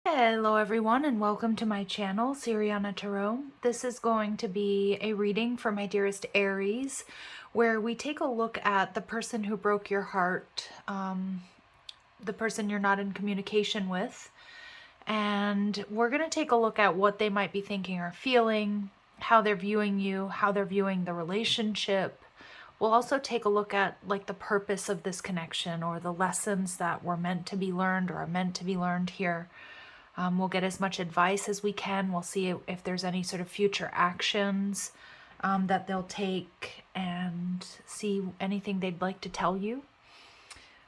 Hello everyone and welcome to my channel, Siriana Tarot. This is going to be a reading for my dearest Aries, where we take a look at the person who broke your heart, the person you're not in communication with, and we're going to take a look at what they might be thinking or feeling, how they're viewing you, how they're viewing the relationship. We'll also take a look at like the purpose of this connection or the lessons that were meant to be learned or are meant to be learned here. We'll get as much advice as we can. We'll see if there's any sort of future actions that they'll take and see anything they'd like to tell you.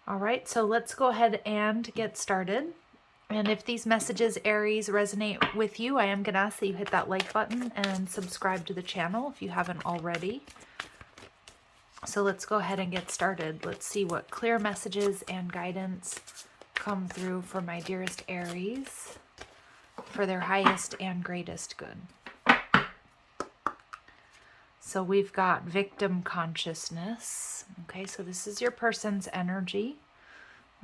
All right, so let's go ahead and get started. And if these messages, Aries, resonate with you, I am going to ask that you hit that like button and subscribe to the channel if you haven't already. So let's go ahead and get started. Let's see what clear messages and guidance come through for my dearest Aries for their highest and greatest good. So we've got victim consciousness. Okay, so this is your person's energy.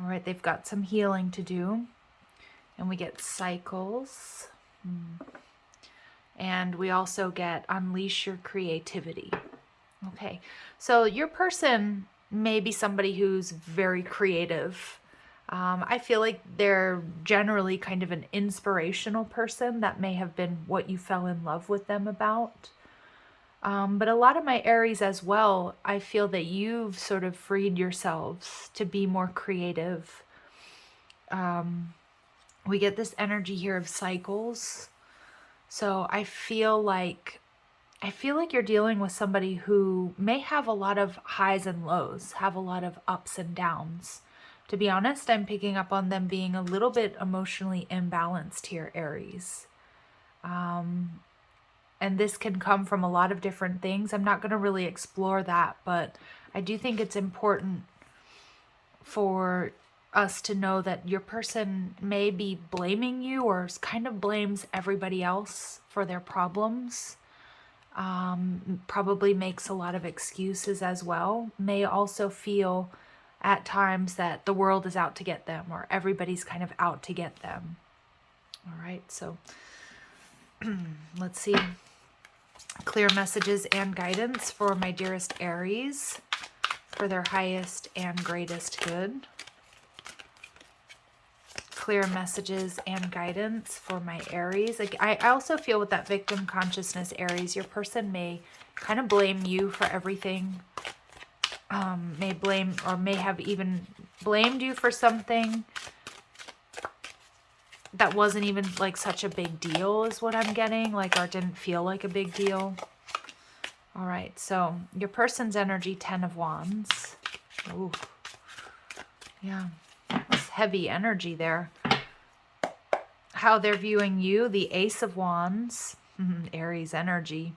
All right, they've got some healing to do. And we get cycles. And we also get unleash your creativity. Okay, so your person may be somebody who's very creative. I feel like they're generally kind of an inspirational person. That may have been what you fell in love with them about. But a lot of my Aries as well, I feel that you've sort of freed yourselves to be more creative. We get this energy here of cycles. So I feel like you're dealing with somebody who may have a lot of highs and lows, have a lot of ups and downs. To be honest, I'm picking up on them being a little bit emotionally imbalanced here, Aries. And this can come from a lot of different things. I'm not going to really explore that, but I do think it's important for us to know that your person may be blaming you or kind of blames everybody else for their problems. Probably makes a lot of excuses as well. May also feel at times that the world is out to get them or everybody's kind of out to get them. All right, so let's see. Clear messages and guidance for my dearest Aries for their highest and greatest good. Clear messages and guidance for my Aries. Like, I also feel with that victim consciousness, Aries, your person may kind of blame you for everything. May blame or may have even blamed you for something that wasn't even like such a big deal is what I'm getting, like, or didn't feel like a big deal. All right, so your person's energy, 10 of Wands. Ooh, yeah, it's heavy energy there. How they're viewing you, the Ace of Wands, Aries energy.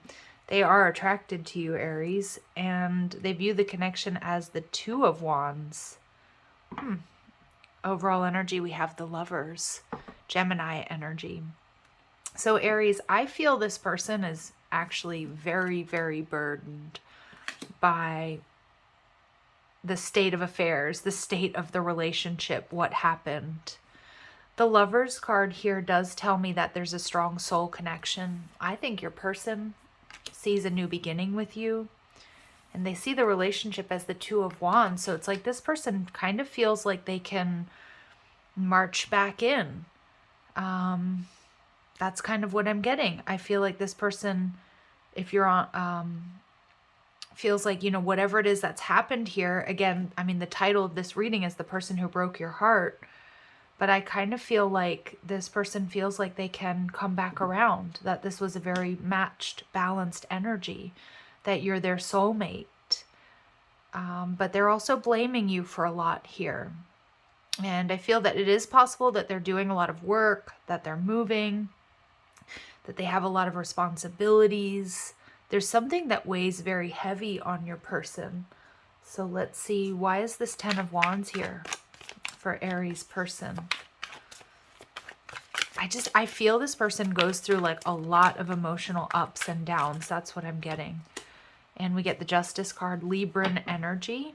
They are attracted to you, Aries, and they view the connection as the Two of Wands. Overall energy, we have the Lovers, Gemini energy. So Aries, I feel this person is actually very, very burdened by the state of affairs, the state of the relationship, what happened. The Lovers card here does tell me that there's a strong soul connection. I think your person sees a new beginning with you, and they see the relationship as the Two of Wands. So it's like this person kind of feels like they can march back in. That's kind of what I'm getting. I feel like this person, if you're on, feels like, you know, whatever it is that's happened here, again, I mean, the title of this reading is The Person Who Broke Your Heart. But I kind of feel like this person feels like they can come back around, that this was a very matched, balanced energy, that you're their soulmate. But they're also blaming you for a lot here. And I feel that it is possible that they're doing a lot of work, that they're moving, that they have a lot of responsibilities. There's something that weighs very heavy on your person. So let's see, why is this 10 of Wands here for Aries person? I feel this person goes through like a lot of emotional ups and downs. That's what I'm getting. And we get the Justice card, Libran energy.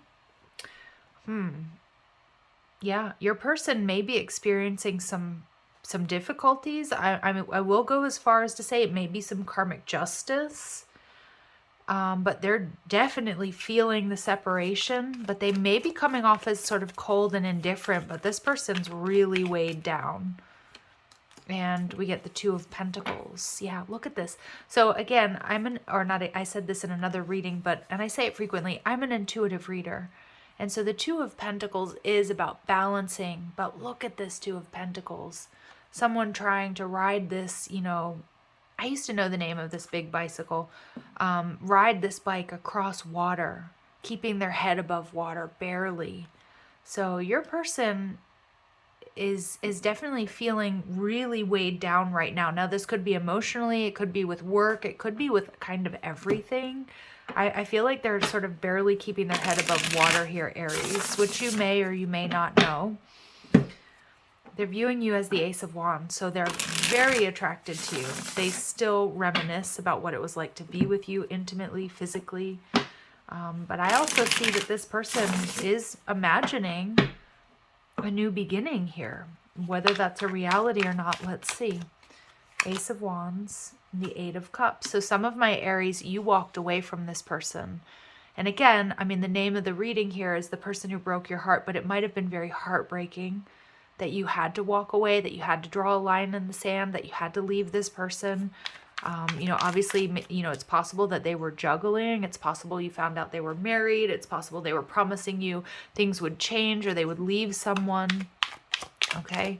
Yeah, your person may be experiencing some some difficulties. I will go as far as to say it may be some karmic justice. But they're definitely feeling the separation, but they may be coming off as sort of cold and indifferent, but this person's really weighed down. And we get the Two of Pentacles. Yeah, look at this. So again, I said this in another reading, and I say it frequently, I'm an intuitive reader. And so the Two of Pentacles is about balancing, but look at this Two of Pentacles. Someone trying to ride this, I used to know the name of this big bicycle, ride this bike across water, keeping their head above water, barely. So your person is definitely feeling really weighed down right now. Now, this could be emotionally, it could be with work, it could be with kind of everything. I feel like they're sort of barely keeping their head above water here, Aries, which you may or you may not know. They're viewing you as the Ace of Wands, so they're very attracted to you. They still reminisce about what it was like to be with you intimately, physically. But I also see that this person is imagining a new beginning here. Whether that's a reality or not, let's see. Ace of Wands, and the Eight of Cups. So some of my Aries, you walked away from this person. And again, I mean, the name of the reading here is the person who broke your heart, but it might have been very heartbreaking that you had to walk away, that you had to draw a line in the sand, that you had to leave this person. Obviously, it's possible that they were juggling. It's possible you found out they were married. It's possible they were promising you things would change or they would leave someone. Okay.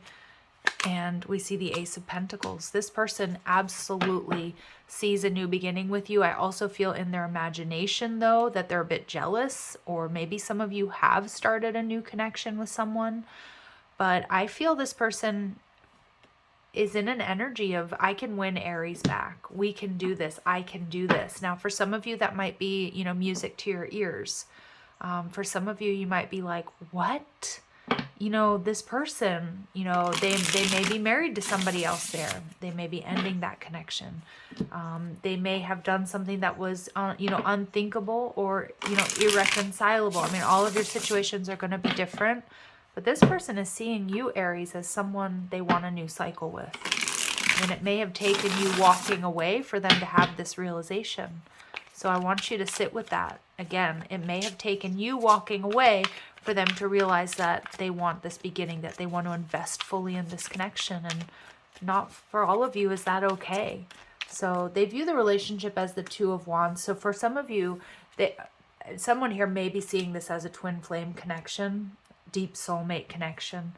And we see the Ace of Pentacles. This person absolutely sees a new beginning with you. I also feel in their imagination, though, that they're a bit jealous, or maybe some of you have started a new connection with someone. But I feel this person is in an energy of, I can win Aries back. We can do this. I can do this. Now, for some of you, that might be, music to your ears. For some of you, you might be like, what? This person, they may be married to somebody else there. They may be ending that connection. They may have done something that was, unthinkable or, irreconcilable. I mean, all of your situations are going to be different. But this person is seeing you, Aries, as someone they want a new cycle with. And it may have taken you walking away for them to have this realization. So I want you to sit with that. Again, it may have taken you walking away for them to realize that they want this beginning, that they want to invest fully in this connection. And not for all of you is that okay. So they view the relationship as the Two of Wands. So for some of you, someone here may be seeing this as a twin flame connection, deep soulmate connection.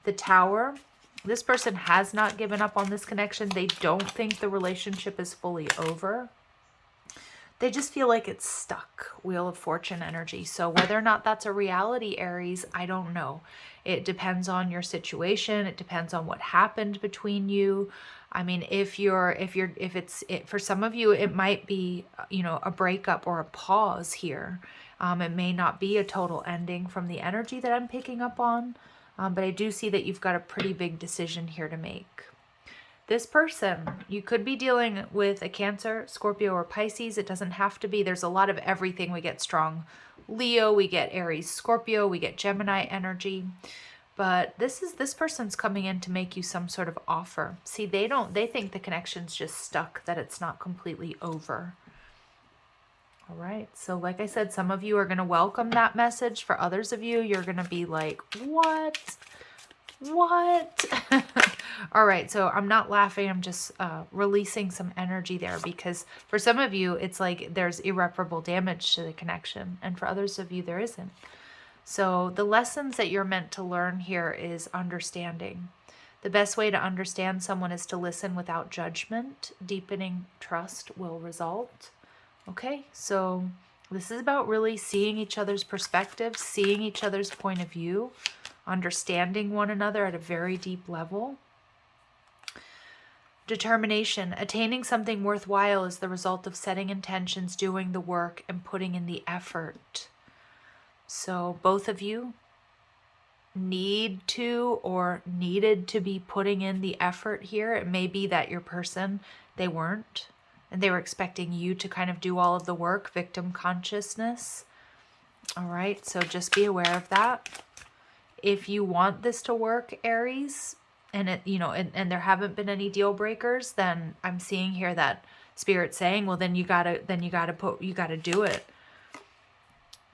The Tower, this person has not given up on this connection. They don't think the relationship is fully over. They just feel like it's stuck. Wheel of Fortune energy. So whether or not that's a reality, Aries, I don't know. It depends on your situation. It depends on what happened between you. I mean, for some of you, it might be, a breakup or a pause here. It may not be a total ending from the energy that I'm picking up on, but I do see that you've got a pretty big decision here to make. This person, you could be dealing with a Cancer, Scorpio, or Pisces. It doesn't have to be. There's a lot of everything. We get strong Leo, we get Aries, Scorpio, we get Gemini energy. But this person's coming in to make you some sort of offer. See, they think the connection's just stuck, that it's not completely over. All right. So like I said, some of you are going to welcome that message. For others of you, you're going to be like, what? All right. So I'm not laughing. I'm just releasing some energy there, because for some of you, it's like there's irreparable damage to the connection. And for others of you, there isn't. So the lessons that you're meant to learn here is understanding. The best way to understand someone is to listen without judgment. Deepening trust will result. Okay, so this is about really seeing each other's perspectives, seeing each other's point of view, understanding one another at a very deep level. Determination. Attaining something worthwhile is the result of setting intentions, doing the work, and putting in the effort. So both of you need to or needed to be putting in the effort here. It may be that your person, they weren't. And they were expecting you to kind of do all of the work, victim consciousness. All right, so just be aware of that. If you want this to work, Aries, and it, you know, and there haven't been any deal breakers, then I'm seeing here that Spirit saying, well, then you gotta do it.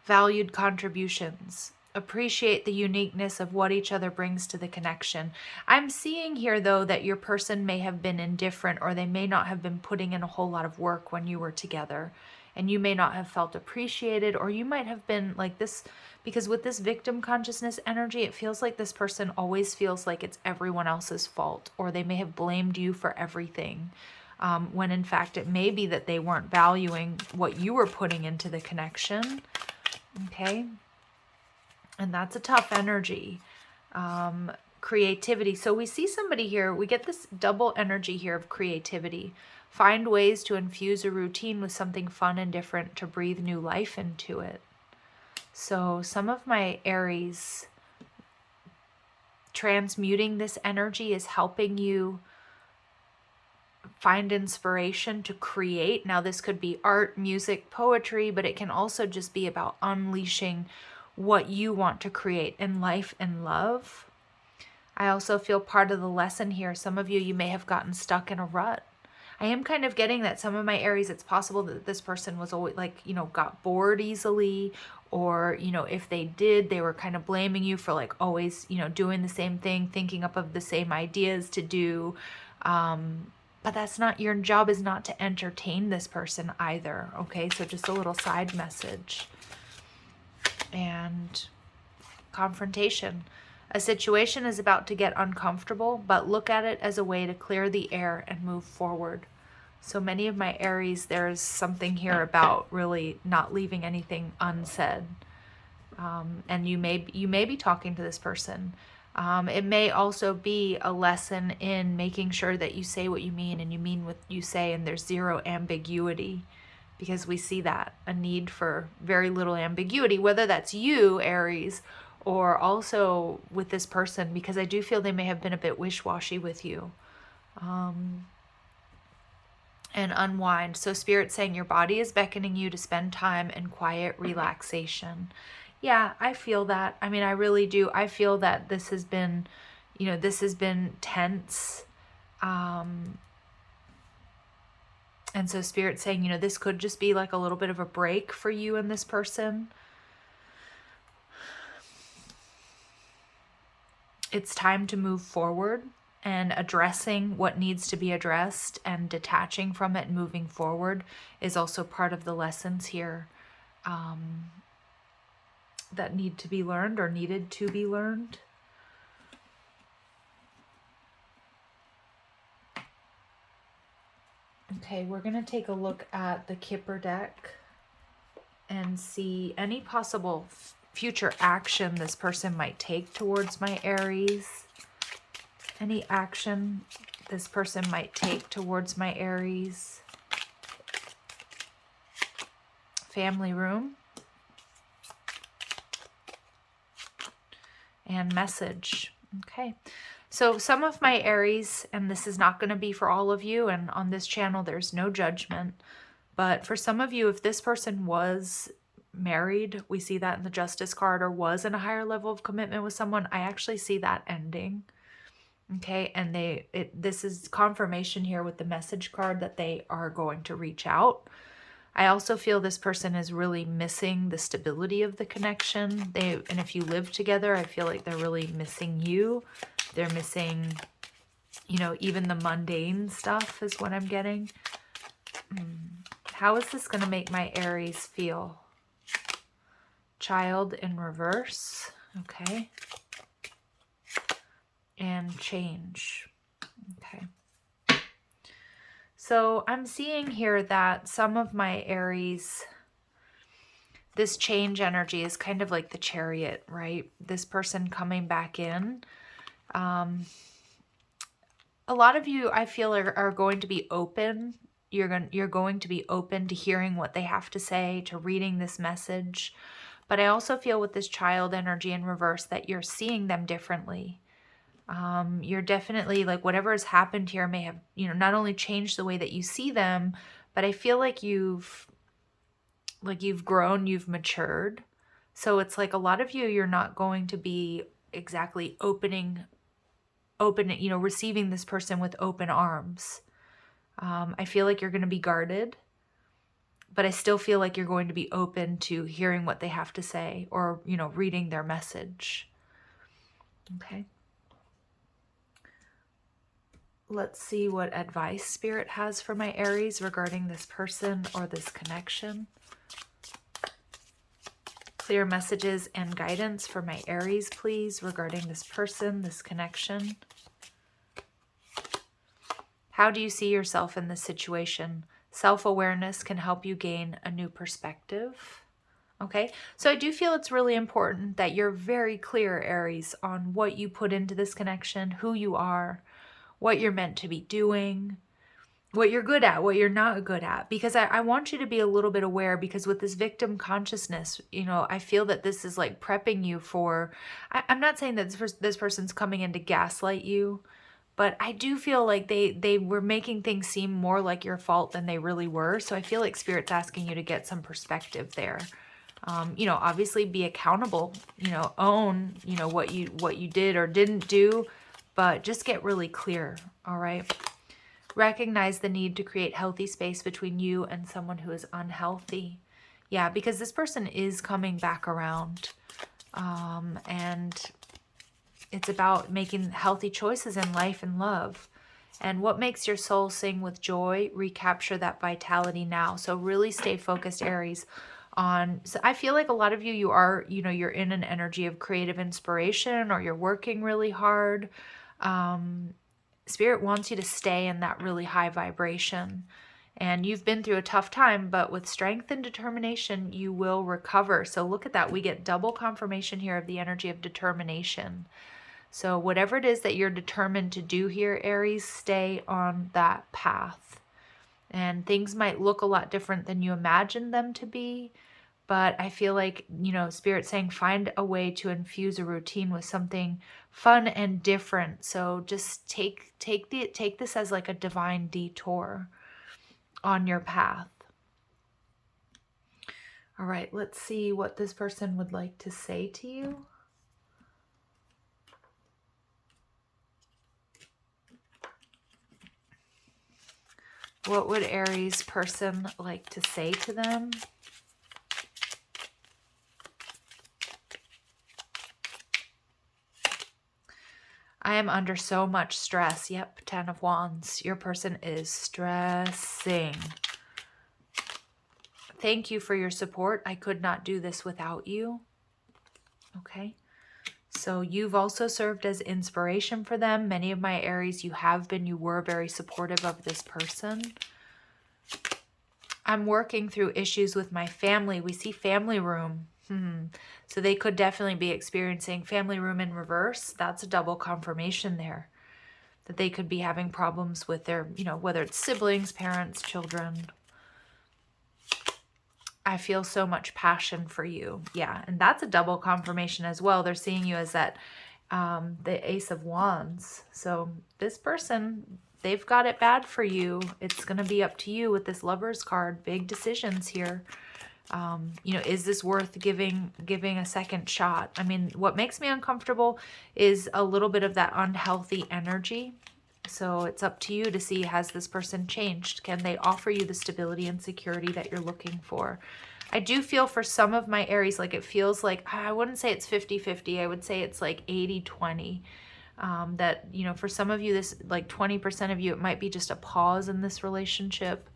Valued contributions. Appreciate the uniqueness of what each other brings to the connection. I'm seeing here, though, that your person may have been indifferent, or they may not have been putting in a whole lot of work when you were together. And you may not have felt appreciated, or you might have been like this, because with this victim consciousness energy, it feels like this person always feels like it's everyone else's fault, or they may have blamed you for everything. When in fact, it may be that they weren't valuing what you were putting into the connection. Okay. And that's a tough energy. Creativity. So we see somebody here, we get this double energy here of creativity. Find ways to infuse a routine with something fun and different to breathe new life into it. So some of my Aries, transmuting this energy is helping you find inspiration to create. Now, this could be art, music, poetry, but it can also just be about unleashing what you want to create in life and love. I also feel part of the lesson here. Some of you, you may have gotten stuck in a rut. I am kind of getting that some of my Aries, it's possible that this person was always like, you know, got bored easily, or, you know, if they did, they were kind of blaming you for like always, you know, doing the same thing, thinking up of the same ideas to do. But that's not, your job is not to entertain this person either. Okay, so just a little side message. And confrontation. A situation is about to get uncomfortable, but look at it as a way to clear the air and move forward. So many of my Aries, there's something here about really not leaving anything unsaid. And you may be talking to this person. It may also be a lesson in making sure that you say what you mean and you mean what you say, and there's zero ambiguity, because we see that, a need for very little ambiguity, whether that's you, Aries, or also with this person, because I do feel they may have been a bit wish-washy with you. And unwind. So Spirit's saying your body is beckoning you to spend time in quiet relaxation. Yeah, I feel that. I mean, I really do. I feel that this has been, you know, this has been tense. And so Spirit's saying, you know, this could just be like a little bit of a break for you and this person. It's time to move forward, and addressing what needs to be addressed and detaching from it and moving forward is also part of the lessons here that need to be learned or needed to be learned. Okay, we're going to take a look at the Kipper deck and see any possible future action this person might take towards my Aries. Any action this person might take towards my Aries. Family room. And message. Okay. So some of my Aries, and this is not going to be for all of you, and on this channel there's no judgment, but for some of you, if this person was married, we see that in the Justice card, or was in a higher level of commitment with someone, I actually see that ending. Okay, and this is confirmation here with the message card that they are going to reach out. I also feel this person is really missing the stability of the connection. And if you live together, I feel like they're really missing you. They're missing, you know, even the mundane stuff is what I'm getting. How is this going to make my Aries feel? Child in reverse. Okay. And change. Okay. So I'm seeing here that some of my Aries, this change energy is kind of like the Chariot, right? This person coming back in. A lot of you, I feel, are going to be open. You're going to be open to hearing what they have to say, to reading this message. But I also feel with this child energy in reverse that you're seeing them differently. You're definitely, like, whatever has happened here may have, you know, not only changed the way that you see them, but I feel like you've grown, you've matured. So it's like a lot of you, you're not going to be exactly opening open, receiving this person with open arms. I feel like you're going to be guarded, but I still feel like you're going to be open to hearing what they have to say, or, reading their message. Okay. Let's see what advice Spirit has for my Aries regarding this person or this connection. Clear messages and guidance for my Aries, please, regarding this person, this connection. How do you see yourself in this situation? Self-awareness can help you gain a new perspective. Okay, so I do feel it's really important that you're very clear, Aries, on what you put into this connection, who you are, what you're meant to be doing, what you're good at, what you're not good at. Because I want you to be a little bit aware, because with this victim consciousness, I feel that this is like prepping you for, I'm not saying that this person's coming in to gaslight you, but I do feel like they were making things seem more like your fault than they really were. So I feel like Spirit's asking you to get some perspective there. Obviously be accountable, own, what you did or didn't do, but just get really clear. All right. Recognize the need to create healthy space between you and someone who is unhealthy. Yeah, because this person is coming back around. And it's about making healthy choices in life and love. And what makes your soul sing with joy, recapture that vitality now. So really stay focused, Aries, on, so I feel like a lot of you are, you're in an energy of creative inspiration, or you're working really hard. Spirit wants you to stay in that really high vibration. And you've been through a tough time, but with strength and determination, you will recover. So look at that. We get double confirmation here of the energy of determination. So whatever it is that you're determined to do here, Aries, stay on that path. And things might look a lot different than you imagined them to be. But I feel like, Spirit's saying find a way to infuse a routine with something fun and different. So just take this as like a divine detour on your path. All right, let's see what this person would like to say to you. What would Aries person like to say to them? I am under so much stress. Yep, 10 of Wands. Your person is stressing. Thank you for your support. I could not do this without you. Okay. So you've also served as inspiration for them. Many of my Aries, you were very supportive of this person. I'm working through issues with my family. We see family room. So they could definitely be experiencing family room in reverse. That's a double confirmation there. That they could be having problems with their, whether it's siblings, parents, children. I feel so much passion for you. Yeah, and that's a double confirmation as well. They're seeing you as that, the Ace of Wands. So this person, they've got it bad for you. It's going to be up to you with this Lover's card. Big decisions here. Is this worth giving a second shot? I mean, what makes me uncomfortable is a little bit of that unhealthy energy. So it's up to you to see, has this person changed? Can they offer you the stability and security that you're looking for? I do feel for some of my Aries, like it feels like, I wouldn't say it's 50-50. I would say it's like 80-20. That, for some of you, this like 20% of you, it might be just a pause in this relationship.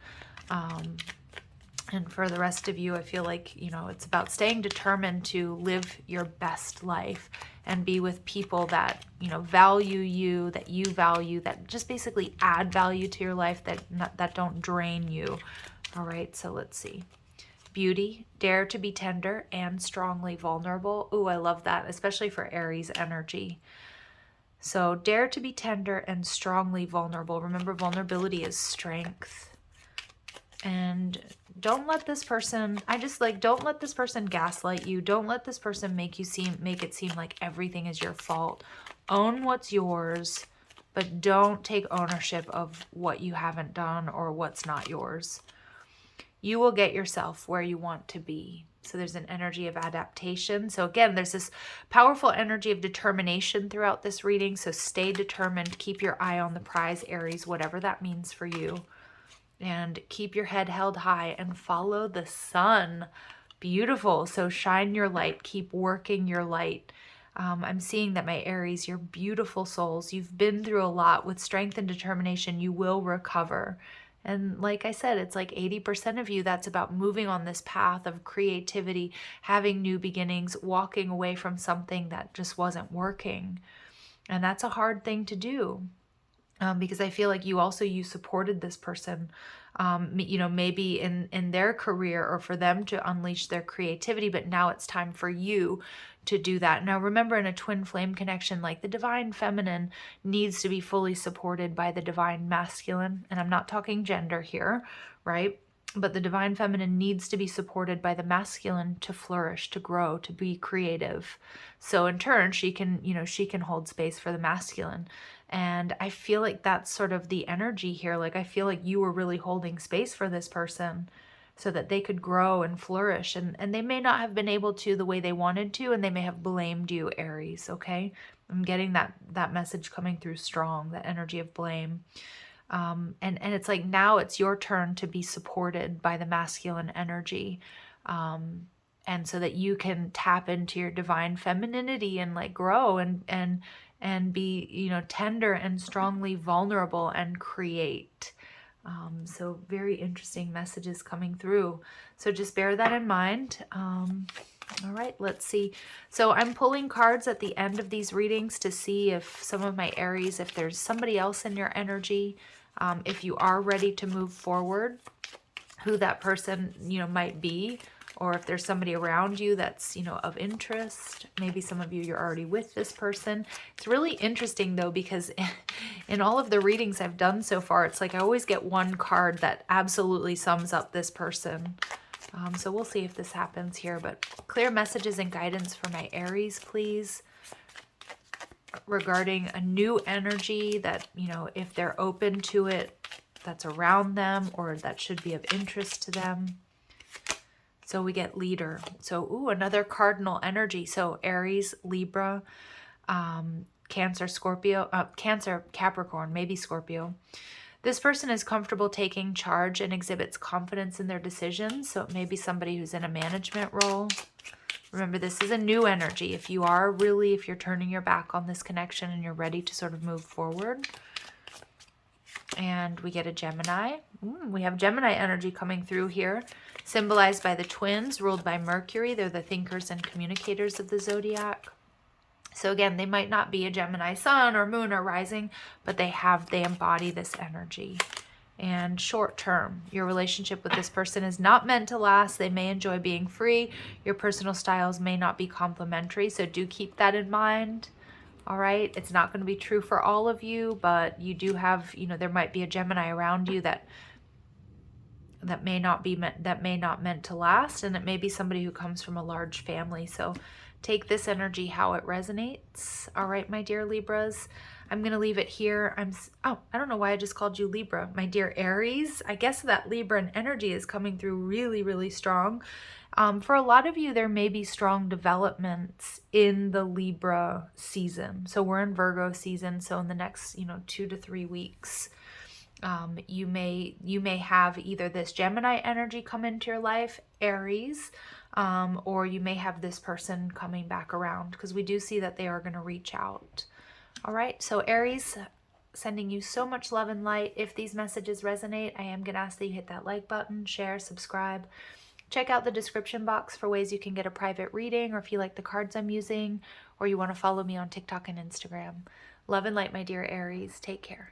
And for the rest of you, I feel like, it's about staying determined to live your best life and be with people that, value you, that you value, that just basically add value to your life, that don't drain you. All right, so let's see. Beauty, dare to be tender and strongly vulnerable. Ooh, I love that, especially for Aries energy. So dare to be tender and strongly vulnerable. Remember, vulnerability is strength. And don't let this person, don't let this person gaslight you. Don't let this person make it seem like everything is your fault. Own what's yours, but don't take ownership of what you haven't done or what's not yours. You will get yourself where you want to be. So there's an energy of adaptation. So again, there's this powerful energy of determination throughout this reading. So stay determined. Keep your eye on the prize, Aries, whatever that means for you. And keep your head held high and follow the sun. Beautiful. So shine your light. Keep working your light. I'm seeing that, my Aries, you're beautiful souls. You've been through a lot. With strength and determination, you will recover. And like I said, it's like 80% of you, that's about moving on this path of creativity, having new beginnings, walking away from something that just wasn't working. And that's a hard thing to do. Because I feel like you supported this person, maybe in their career, or for them to unleash their creativity, but now it's time for you to do that. Now, remember, in a twin flame connection, like, the divine feminine needs to be fully supported by the divine masculine. And I'm not talking gender here, right? But the divine feminine needs to be supported by the masculine to flourish, to grow, to be creative. So in turn, she can hold space for the masculine. And I feel like that's sort of the energy here. Like, I feel like you were really holding space for this person so that they could grow and flourish. And they may not have been able to the way they wanted to, and they may have blamed you, Aries, okay? I'm getting that message coming through strong, that energy of blame. And it's like, now it's your turn to be supported by the masculine energy. And so that you can tap into your divine femininity and like grow and be, tender and strongly vulnerable and create. So very interesting messages coming through. So just bear that in mind. All right, let's see. So I'm pulling cards at the end of these readings to see if some of my Aries, if there's somebody else in your energy, if you are ready to move forward, who that person, might be, or if there's somebody around you that's, of interest. Maybe some of you, you're already with this person. It's really interesting, though, because in all of the readings I've done so far, it's like I always get one card that absolutely sums up this person. So we'll see if this happens here, but clear messages and guidance for my Aries, please, regarding a new energy that, if they're open to it, that's around them or that should be of interest to them. So we get leader. So, another cardinal energy. So Aries, Libra, Cancer, Scorpio, Cancer, Capricorn, maybe Scorpio. This person is comfortable taking charge and exhibits confidence in their decisions. So it may be somebody who's in a management role. Remember, this is a new energy. If you're turning your back on this connection and you're ready to sort of move forward. And we get a Gemini. We have Gemini energy coming through here, symbolized by the twins, ruled by Mercury. They're the thinkers and communicators of the zodiac. So again, they might not be a Gemini sun or moon or rising, but they embody this energy. And short term, your relationship with this person is not meant to last. They may enjoy being free. Your personal styles may not be complementary, so do keep that in mind. All right, it's not going to be true for all of you, but you do have, there might be a Gemini around you that may not meant to last, and it may be somebody who comes from a large family. So take this energy how it resonates. All right, my dear Libras, I'm going to leave it here. I don't know why I just called you Libra. My dear Aries, I guess that Libran energy is coming through really, really strong. For a lot of you, there may be strong developments in the Libra season. So we're in Virgo season. So in the next, 2 to 3 weeks, you may have either this Gemini energy come into your life, Aries, or you may have this person coming back around, because we do see that they are going to reach out. All right, so Aries, sending you so much love and light. If these messages resonate, I am going to ask that you hit that like button, share, subscribe. Check out the description box for ways you can get a private reading, or if you like the cards I'm using, or you want to follow me on TikTok and Instagram. Love and light, my dear Aries. Take care.